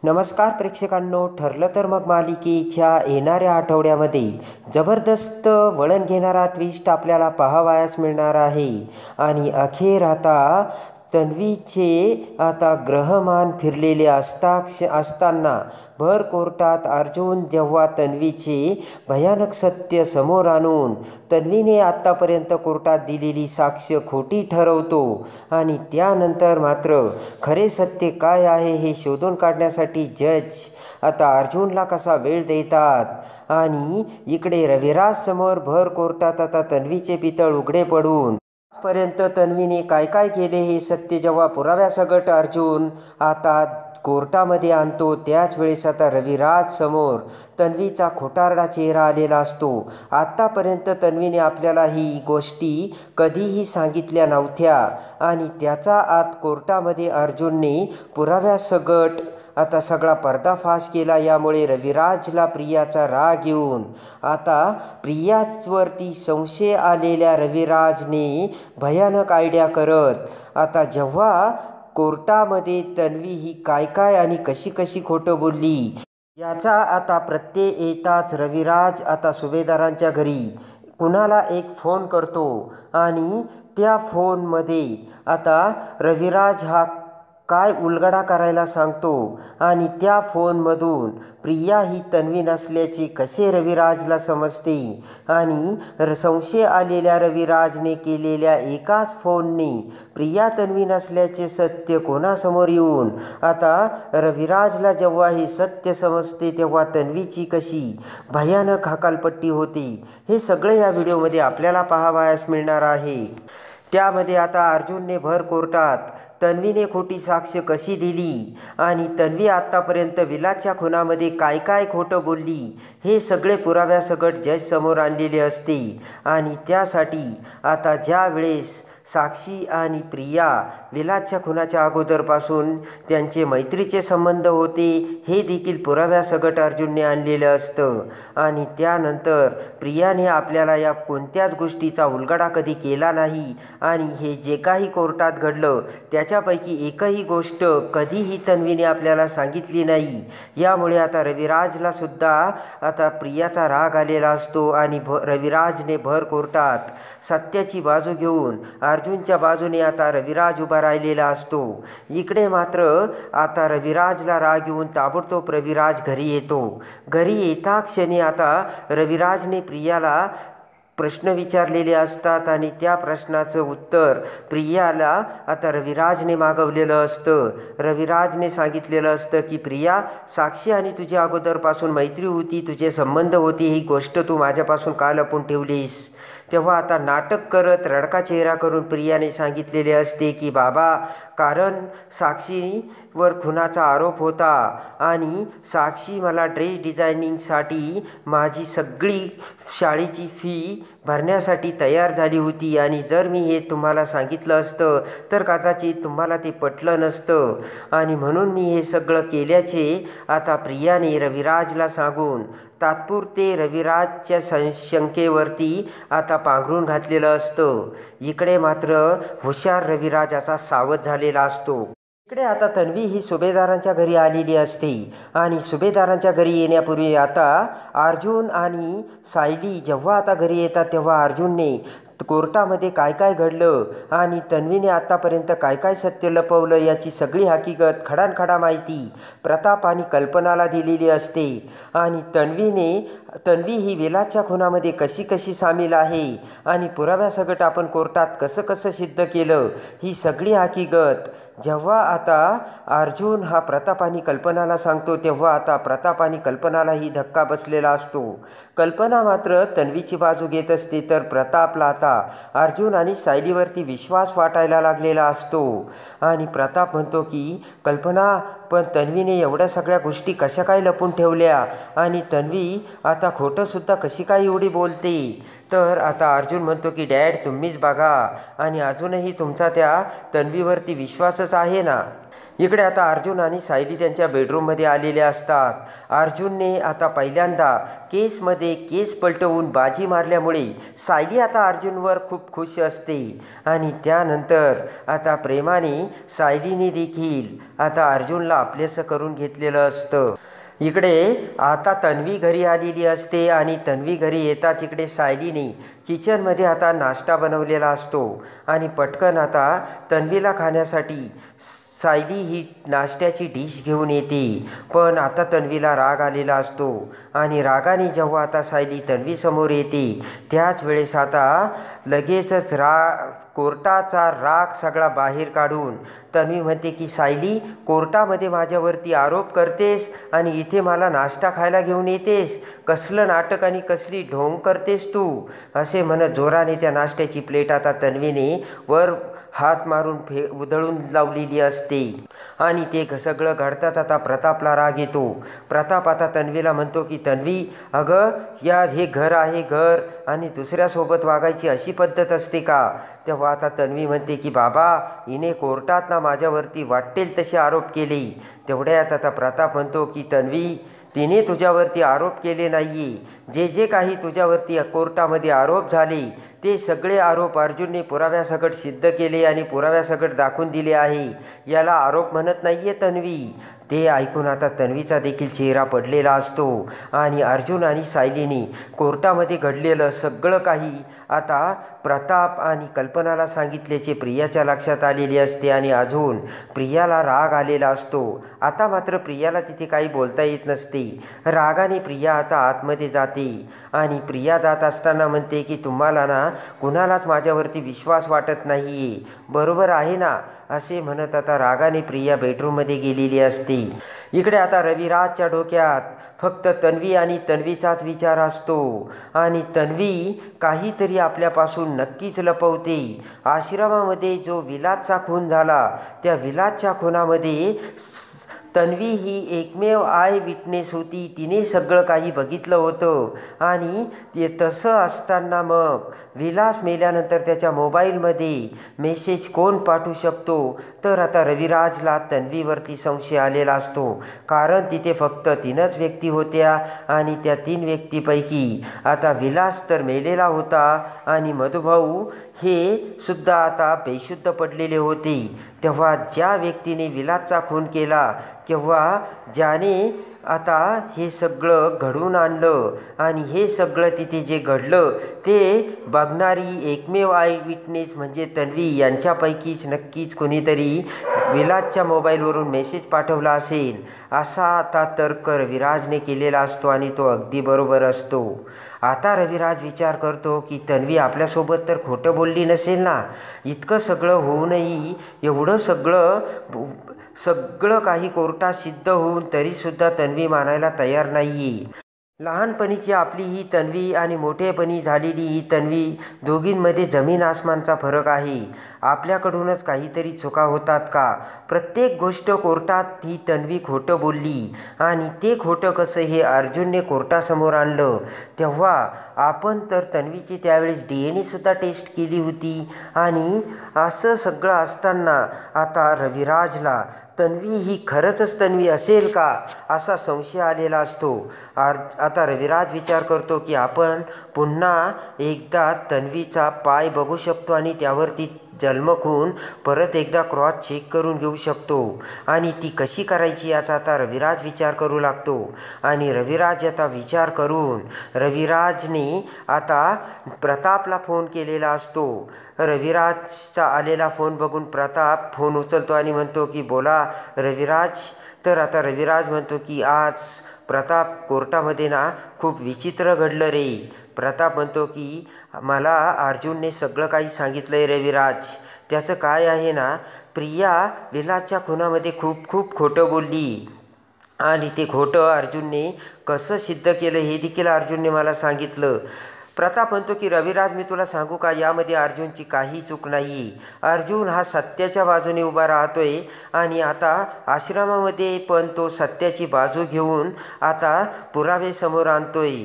नमस्कार प्रेक्षकांनो, ठरलं तर मग मालिकेच्या येणाऱ्या आठवड्यामध्ये जबरदस्त वळण घेणारा ट्विस्ट आपल्याला पाहावयास मिळणार आहे. आणि अखेर आता तन्वीचे ग्रहमान फिरलेले असताना भर कोर्टात अर्जुन जेव्हा तन्वीचे भयानक सत्य समोर आणून तन्वीने आत्तापर्यंत कोर्टात दिलेली साक्ष खोटी ठरवतो आणि त्यानंतर मात्र खरे सत्य काय आहे हे शोधून काढण्यासाठी जज अर्जुनला कसा वेळ देतात आणि इकडे रविराज समोर भर कोर्टात तन्वीचे पितळ उघडे पडून आजपर्यंत तन्वीने काय काय केले हे सत्य जेव्हा पुराव्यासकट अर्जुन कोर्टामध्ये आणतो, त्याच वेळेस रविराज समोर तन्वीचा खोटारडा चेहरा आलेला असतो. आत्तापर्यंत तन्वीने आपल्याला ही गोष्टी कधीही सांगितल्या नव्हत्या आणि त्याचा कोर्टामध्ये अर्जुनने पुराव्यासकट सगळा पर्दाफाश केला. यामुळे रविराजला प्रियाचा राग येऊन प्रियावरती संशय आलेल्या रविराजने भयानक आयडिया करत जेव्हा कोर्टामध्ये तन्वी ही काय आणि कशी खोटं बोलली याचा प्रत्यय येताच रविराज सुभेदारांच्या घरी कुणाला एक फोन करतो आणि त्या फोनमध्ये रविराज हा काय उलगडा करायला सांगतो आणि त्या फोनमधून प्रिया ही तन्वी नसल्याचे कसे रविराजला समजते आणि संशय आलेल्या रविराजने केलेल्या एकाच फोनने प्रिया तन्वी नसल्याचे सत्य कोणासमोर येऊन रविराजला जेव्हा हे सत्य समजते तेव्हा तन्वीची कशी भयानक हकालपट्टी होते हे सगळे या व्हिडिओमध्ये आपल्याला पाहावयास मिळणार आहे. त्यामध्ये अर्जुनने भर कोर्टात तन्वीने खोटी साक्ष कशी दिली आणि तन्वी आत्तापर्यंत विलासच्या खुनामध्ये काय खोटं बोलली हे सगळे पुराव्यासकट जज समोर आणलेले असते. आणि त्यासाठी ज्या वेळेस साक्षी आणि प्रिया विलासच्या खुनाच्या अगोदरपासून त्यांचे मैत्रीचे संबंध होते हे देखील पुराव्यासकट अर्जुनने आणलेलं असतं. आणि त्यानंतर प्रियाने आपल्याला या कोणत्याच गोष्टीचा उलगडा कधी केला नाही आणि हे जे काही कोर्टात घडलं त्याच्यापैकी एकही गोष्ट कधीही तन्वीने आपल्याला सांगितली नाही. यामुळे रविराजला सुद्धा प्रियाचा राग आलेला असतो आणि रविराजने भर कोर्टात सत्याची बाजू घेऊन अर्जुनच्या बाजूने रविराज उभा राहिलेला असतो. इकडे मात्र रविराजला राग येऊन ताबडतोब रविराज घरी येतो. घरी येता क्षणी रविराजने प्रियाला प्रश्न विचारलेले असतात आणि त्या प्रश्नाचं उत्तर प्रियाला रविराजने मागवलेलं असतं. रविराजने सांगितलेलं असतं की प्रिया, साक्षी आणि तुझ्या अगोदरपासून मैत्री होती, तुझे संबंध होते, ही गोष्ट तू माझ्यापासून का लपून ठेवलीस? तेव्हा नाटक करत रडका चेहरा करून प्रियाने सांगितलेले असते की बाबा, कारण साक्षीवर खुनाचा आरोप होता आणि साक्षी मला ड्रेस डिझायनिंगसाठी माझी सगळी शाळेची फी भरण्यासाठी तयार झाली होती आणि जर मी हे तुम्हाला सांगितलं असतं तर कदाचित तुम्हाला ते पटलं नसतं आणि म्हणून मी हे सगळं केल्याचे प्रियाने रविराजला सांगून तात्पुरते रविराजच्या शंकेवरती पांघरून घातलेलं असतं. इकडे मात्र हुशार रविराज सावध झालेला असतो. इकडे तन्वी ही सुभेदारांच्या घरी आलेली असते आणि सुभेदारांच्या घरी येण्यापूर्वी अर्जुन आणि सायली जेव्हा घरी येतात तेव्हा अर्जुनने कोर्टामध्ये काय घडलं आणि तन्वीने आत्तापर्यंत काय सत्य लपवलं याची सगळी हकीकत खडानखडा माहिती प्रताप आणि कल्पनाला दिलेली असते. आणि तन्वी ही विलासच्या खुनामध्ये कशी सामील आहे आणि पुराव्यासकट आपण कोर्टात कसं सिद्ध केलं ही सगळी हकीकत जेव्हा अर्जुन हा प्रताप आणि कल्पनाला सांगतो तेव्हा प्रताप आणि कल्पनालाही धक्का बसलेला असतो. कल्पना मात्र तन्वीची बाजू घेत असते तर प्रतापला अर्जुन आणि सायलीवरती विश्वास वाटायला लागलेला असतो. आणि प्रताप म्हणतो की कल्पना, पण तन्वीने एवढ्या सगळ्या गोष्टी कशा काय लपून ठेवल्या आणि तन्वी खोटंसुद्धा कशी काय एवढी बोलते? तर अर्जुन म्हणतो की डॅड, तुम्हीच बघा आणि अजूनही तुमचा त्या तन्वीवरती विश्वासच आहे ना? इकडे आता अर्जुन आणि सायली त्यांच्या बेडरूममध्ये आलेले असतात. अर्जुनने आता पहिल्यांदा केसमध्ये केस पलटवून बाजी मारल्यामुळे सायली आता अर्जुनवर खूप खुश असते. आणि त्यानंतर आता प्रेमाने सायलीने देखील आता अर्जुनला आपलेसं करून घेतलेलं असतं. इकडे आता तन्वी घरी आलेली असते आणि तन्वी घरी येताच इकडे सायलीने किचनमध्ये आता नाश्ता बनवलेला असतो आणि पटकन आता तन्वीला खाण्यासाठी सायली ही नाश्त्याची डिश घेऊन येते. पण आता तन्वीला राग आलेला असतो आणि रागाने जेव्हा आता सायली तन्वीसमोर येते त्याच वेळेस आता लगेचच कोर्टाचा राग सगळा बाहेर काढून तन्वी म्हणते की सायली, कोर्टामध्ये माझ्यावरती आरोप करतेस आणि इथे मला नाश्ता खायला घेऊन येतेस, कसलं नाटक आणि कसली ढोंग करतेस तू, असे म्हणत जोराने त्या नाश्त्याची प्लेट आता तन्वीने वर हात मारून उधळून लावलेली असते. आणि ते सगळं घडताच आता प्रतापला राग येतो. प्रताप आता तन्वीला म्हणतो की तन्वी, अगं हे घर आहे घर आणि दुसऱ्यासोबत वागायची अशी पद्धत असते का? तेव्हा आता तन्वी म्हणते की बाबा, हिने कोर्टात ना माझ्यावरती वाटेल तसे आरोप केले. तेवढ्यात आता प्रताप म्हणतो की तन्वी, तिने तुझ्यावरती आरोप केले नाही. जे काही तुझ्यावरती कोर्टामध्ये आरोप झाले ते सगळे आरोप अर्जुनने पुराव्यासकट सिद्ध केले आणि पुराव्यासकट दाखवून दिले आहे. याला आरोप म्हणत नाही आहे तन्वी. ते ऐकून आता तन्वीचा देखील चेहरा पडलेला असतो आणि अर्जुन आणि सायलीने कोर्टामध्ये घडलेलं सगळं काही आता प्रताप आणि कल्पनाला सांगितल्याचे प्रियाच्या लक्षात आलेले असते आणि अजून प्रियाला राग आलेला असतो. आता मात्र प्रियाला तिथे काही बोलता येत नसते. रागाने प्रिया आता आतमध्ये जाते आणि प्रिया जात असताना म्हणते की तुम्हाला ना कुणालाच माझ्यावरती विश्वास वाटत नाही आहे, बरोबर आहे ना, असे म्हणत आता रागाने प्रिया बेडरूममध्ये गेलेली असते. इकडे आता रविराजच्या डोक्यात फक्त तन्वी आणि तन्वीचाच विचार असतो आणि तन्वी काहीतरी आपल्यापासून नक्कीच लपवते. आश्रमामध्ये जो विलासचा खून झाला त्या विलासच्या खुनामध्ये तन्वी ही एकमेव आय विटनेस होती. तिने सगळं काही बघितलं होतं आणि ते तसं असताना मग विलास मेल्यानंतर त्याच्या मोबाईलमध्ये मेसेज कोण पाठवू शकतो? तर आता रविराजला तन्वीवरती संशय आलेला असतो. कारण तिथे फक्त 3च व्यक्ती होत्या आणि त्या 3 व्यक्तीपैकी आता विलास तर मेलेला होता आणि मधुभाऊ हे सुद्धा आता बेशुद्ध पडलेले होते. तेव्हा ज्या व्यक्तीने विलासचा खून केला किंवा ज्याने आता हे सगळं घडवून आणलं आणि हे सगळं तिथे जे घडलं ते बघणारी एकमेव आय विटनेस म्हणजे तन्वी यांच्यापैकीच नक्कीच कोणीतरी विलासच्या मोबाईलवरून मेसेज पाठवला असेल, असा आता तर्क रविराजने केलेला असतो आणि तो अगदी बरोबर असतो. आता रविराज विचार करतो की तन्वी आपल्यासोबत तर खोटं बोलली नसेल ना. इतकं सगळं होऊनही एवढं सगळं काही कोर्टात सिद्ध होऊन तरीसुद्धा तन्वी मानायला तयार नाही. लहानपणीची आपली ही तन्वी आणि मोठेपणी झालेली ही तन्वी, दोघींमध्ये जमीन आसमानचा फरक आहे. आपल्याकडूनच काहीतरी चुका होतात का? प्रत्येक गोष्ट कोर्टात ही तन्वी खोटं बोलली आणि ते खोटं कसं हे अर्जुनने कोर्टासमोर आणलं. तेव्हा आपण तर तन्वीची त्यावेळेस DNA सुद्धा टेस्ट केली होती आणि असं सगळं असताना आता रविराजला तन्वी ही खरंच तन्वी असेल का असा संशय आलेला असतो. आता रविराज विचार करतो की आपण पुन्हा एकदा तन्वीचा पाय बघू शकतो आणि त्यावरती जन्मखून परत एकदा क्रॉस चेक करून घेऊ शकतो आणि ती कशी करायची याचा आता रविराज विचार करू लागतो. आणि रविराज आता विचार करून रविराजने आता प्रतापला फोन केलेला असतो. रविराजचा आलेला फोन बघून प्रताप फोन उचलतो आणि म्हणतो की बोला रविराज. तर आता रविराज म्हणतो की आज प्रताप कोर्टामध्ये ना खूप विचित्र घडलं रे. प्रताप म्हणतो की मला अर्जुनने सगळं काही सांगितलं आहे रविराज. त्याचं काय आहे ना, प्रिया विलासच्या खुनामध्ये खूप खोटं बोलली आणि ते खोटं अर्जुनने कसं सिद्ध केलं हे देखील अर्जुनने मला सांगितलं. प्रताप म्हणतो की रविराज मी तुला सांगू का, यामध्ये अर्जुनची काही चूक नाही. अर्जुन हा सत्याच्या बाजूने उभा राहतोय आणि आता आश्रमामध्ये पण तो सत्याची बाजू घेऊन आता पुरावे समोर आणतोय.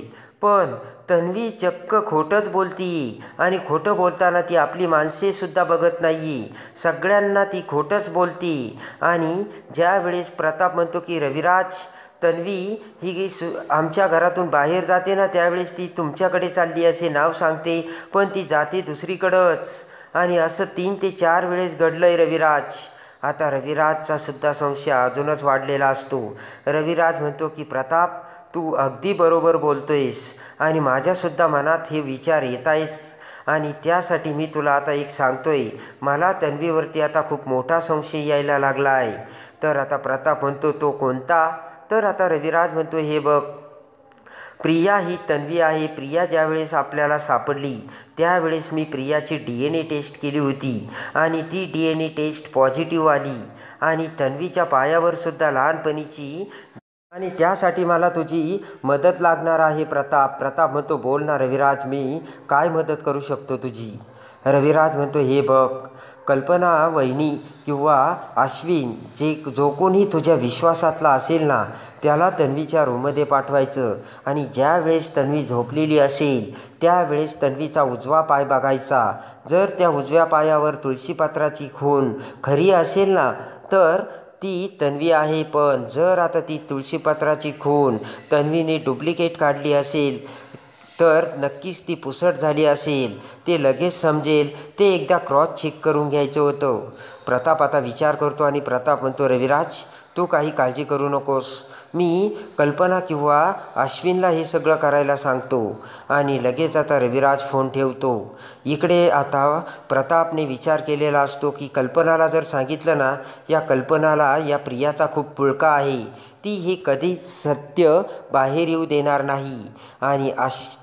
पण तन्वी चक्क खोटंच बोलती आणि खोटं बोलताना ती आपली माणसेसुद्धा बघत नाही, सगळ्यांना ती खोटंच बोलती. आणि ज्या वेळेस प्रताप म्हणतो की रविराज, तन्वी ही आमच्या घरातून बाहेर जाते ना, त्यावेळेस ती तुमच्याकडे चालली असे नाव सांगते, पण ती जाते दुसरीकडंच. आणि असं 3 ते 4 वेळेस घडलं आहे रविराज. आता रविराजचा सुद्धा संशय अजूनच वाढलेला असतो. रविराज म्हणतो की प्रताप, तू अगदी बरोबर बोलतोयस आणि माझ्यासुद्धा मनात हे विचार येत आहेस, आणि त्यासाठी मी तुला आता एक सांगतोय. मला तन्वीवरती आता खूप मोठा संशय यायला लागला आहे. तर आता प्रताप म्हणतो, तो कोणता? तर आता रविराज म्हणतो, हे बघ, प्रिया ही तन्वी आहे. प्रिया ज्यावेळेस आपल्याला सापडली त्यावेळेस मी प्रियाची DNA टेस्ट केली होती आणि ती DNA टेस्ट पॉझिटिव्ह आली. आणि तन्वीच्या पायावर सुद्धा लहानपणीची, आणि त्यासाठी मला तुझी मदत लागणार आहे प्रताप. प्रताप म्हणतो, बोल ना रविराज, मी काय मदत करू शकतो तुझी? रविराज म्हणतो, हे बघ, कल्पना वहिनी किंवा अश्विन, जो कोणी तुझ्या विश्वासातला असेल ना, त्याला तन्वीच्या रूममध्ये पाठवायचं आणि ज्या वेळेस तन्वी झोपलेली असेल त्यावेळेस तन्वीचा उजवा पाय बघायचा. जर त्या उजव्या पायावर तुळशीपत्राची खूण खरी असेल ना, तर ती तन्वी आहे. पण जर आता ती तुळशीपत्राची खूण तन्वीने डुप्लिकेट काढली असेल तर नक्कीच ती पुसट झाली असेल, ते लगेच समजेल. ते एकदा क्रॉस चेक करून घ्यायचं होतं. प्रताप आता विचार करतो आणि प्रताप म्हणतो, रविराज, तू काही काळजी करू नकोस, मी कल्पना किंवा अश्विनला हे सगळं करायला सांगतो. आणि लगेच आता रविराज फोन ठेवतो. इकडे आता प्रतापने विचार केलेला असतो की कल्पनाला जर सांगितलं ना, या कल्पनाला या प्रियाचा खूप पुळका आहे, ती हे कधीच सत्य बाहेर येऊ देणार नाही. आणि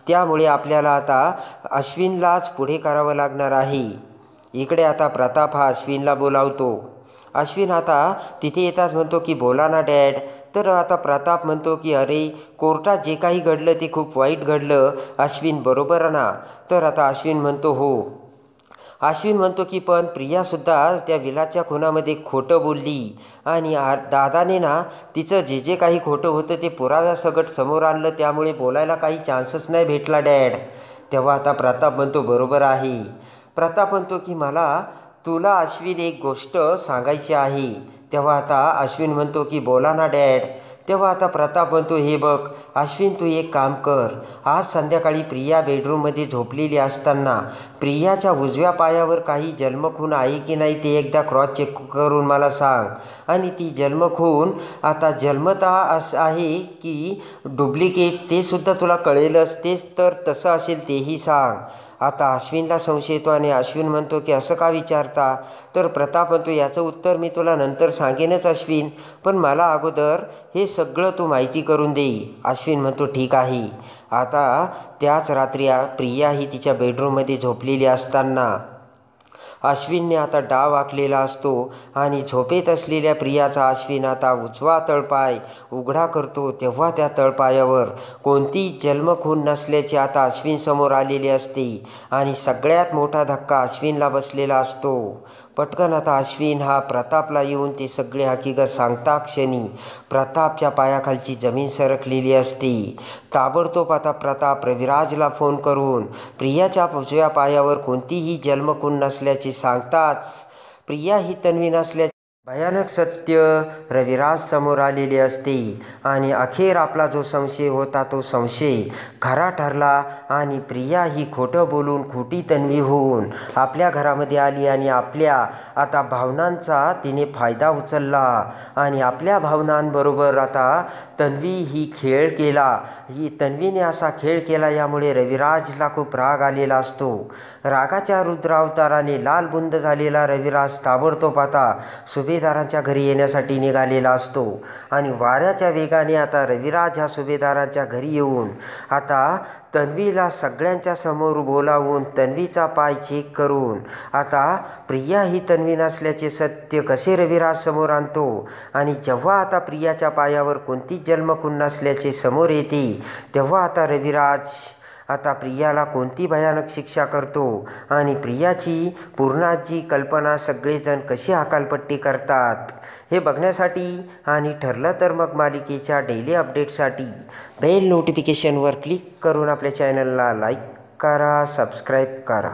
त्यामुळे आपल्याला आता अश्विनलाच पुढे करावं लागणार आहे. इकडे आता प्रताप हा अश्विनला बोलावतो. अश्विन आता तिथे येताच म्हणतो की बोला ना डॅड. तर आता प्रताप म्हणतो की अरे, कोर्टात जे काही घडलं ते खूप वाईट घडलं. अश्विन, बरोबर ना? तर आता अश्विन म्हणतो, हो. अश्विन म्हणतो की पण प्रियासुद्धा त्या विलाच्या खुनामध्ये खोटं बोलली आणि दादाने ना तिचं जे जे काही खोटं होतं ते पुराव्यासकट समोर आणलं, त्यामुळे बोलायला काही चान्सच नाही भेटला डॅड. तेव्हा आता प्रताप म्हणतो, बरोबर आहे. प्रताप म्हणतो की मला तुला अश्विन एक गोष्ट सांगायची आहे. तेव्हा आता अश्विन म्हणतो की बोला ना डॅड. तेव्हा आता प्रताप म्हणतो, हे बघ अश्विन, तू एक काम कर, आज संध्याकाळी प्रिया बेडरूममध्ये झोपलेली असताना प्रियाच्या उजव्या पायावर काही जन्मखून आहे की नाही ते एकदा क्रॉस चेक करून मला सांग. आणि ती जन्मखून आता जन्मतः असं आहे की डुप्लिकेट ते सुद्धा तुला कळेलच. तेच तर तसं असेल तेही सांग. आता अश्विनला संशय येतो आणि अश्विन म्हणतो की असं का विचारता? तर प्रताप म्हणतो, याचं उत्तर मी तुला नंतर सांगेनच अश्विन, पण मला अगोदर हे सगळं तू माहिती करून दे. अश्विन म्हणतो, ठीक आहे. आता त्याच रात्री प्रिया ही तिच्या बेडरूममध्ये झोपलेली असताना अश्विनने आता डाव आखलेला असतो आणि झोपेत असलेल्या प्रियाचा अश्विन आता उजवा तळपाय उघडा करतो. तेव्हा त्या तळपायावर कोणतीच जन्मखून नसल्याचे आता अश्विन समोर आलेले असते आणि सगळ्यात मोठा धक्का अश्विनला बसलेला असतो. पटकन आता अश्विन हा प्रतापला येऊन ते सगळे हकीकत सांगता क्षणी प्रतापच्या पायाखालची जमीन सरकलेली असते. ताबडतोब आता प्रताप रविराजला फोन करून प्रियाच्या उजव्या पायावर कोणतीही जन्मखून नसल्याचे सांगताच प्रिया ही तन्वी नसल्याचे भयानक सत्य रविराज समोर आलेले असते. आणि अखेर आपला जो संशय होता तो संशय खरा ठरला आणि प्रिया ही खोटं बोलून खोटी तन्वी होऊन आपल्या घरामध्ये आली आणि आपल्या आता भावनांचा तिने फायदा उचलला आणि आपल्या भावनांबरोबर आता तन्वी ही खेळ केला. ही तन्वीने असा खेळ केला यामुळे रविराजला खूप राग आलेला असतो. रागाच्या रुद्रावताराने लालबुंद झालेला रविराज ताबडतोब आता सुभेदारांच्या घरी येण्यासाठी निघालेला असतो. आणि वाऱ्याच्या वेगाने आता रविराज ह्या सुभेदारांच्या घरी येऊन आता तन्वीला सगळ्यांच्या समोर बोलावून तन्वीचा पाय चेक करून आता प्रिया ही तन्वी नसल्याचे सत्य कसे रविराज समोर आणतो. आणि जेव्हा आता प्रियाच्या पायावर कोणतीच जन्मखून नसल्याचे समोर येते तेव्हा आता रविराज आता प्रियाला कोणती भयानक शिक्षा करतो आणि प्रियाची पूर्णाची कल्पना सगळेजण कशी हकालपट्टी करतात हे बघण्यासाठी आणि ठरलं तर मग मालिकेच्या डेली अपडेटसाठी बेल नोटिफिकेशनवर क्लिक करून आपल्या चॅनलला लाईक करा, सबस्क्राईब करा.